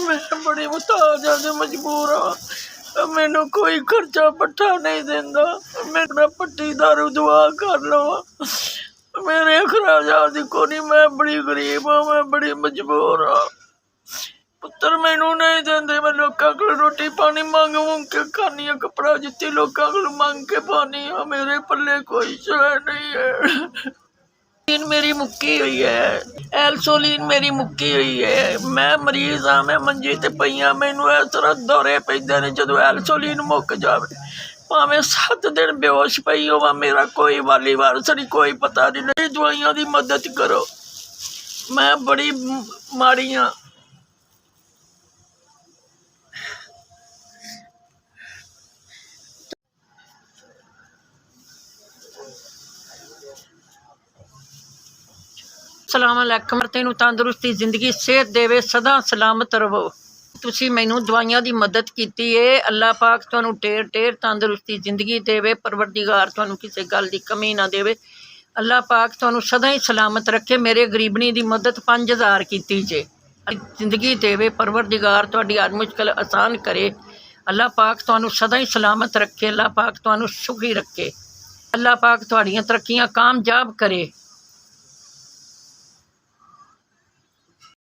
मैं बड़ी मुताज अज मजबूर हाँ। मैनू कोई खर्चा पट्ठा नहीं देंदा। मेरा पट्टी दारू दुआ कर लो, मेरे अखराजात को नहीं। मैं बड़ी गरीब हाँ, मैं बड़ी मजबूर हाँ। पुत्र मैनू नहीं देंदे। मैं लोगों को रोटी पानी मंग मुंग के खानी है, कपड़ा जुत्ती लोगों को मंग के पानी है। मेरे पल्ले कोई शय नहीं है। मेरी मुक्की हुई है, एल्सोलीन मेरी मुक्की हुई है। मैं मरीज हाँ, मैं मंजी ते पई हाँ। मैनू इस तरह दौरे पैंदे ने जदों एल्सोलीन मुक जावे, भावें 7 दिन बेहोश पई होवां, मेरा कोई वाली वारस नहीं, कोई पता नहीं। मेरी दवाइयां दी मदद करो, मैं बड़ी माड़ी हाँ। सलाम अलैकुम। तेनू तंदुरुस्ती जिंदगी सेहत देवे, सदा सलामत रवो। तुसी मैनू दवाइयां दी मदद कीती है। अल्लाह पाक तुहानू ढेर ढेर तंदुरुस्ती जिंदगी देवे। परवरदिगार तुहानू किसी गल की कमी ना देवे। अल्लाह पाक तुहानू सदा ही सलामत रखे। मेरे गरीबनी दी मदद 5000 कीती जे। जिंदगी देवे परवरदिगार, तुहाडी हर मुश्किल आसान करे। अल्लाह पाक तुहानू सदा ही सलामत रखे। अल्लाह पाक तुहानू सुखी रखे। अल्लाह पाक तुहाड़ियां तरक्कियां कामयाब करे।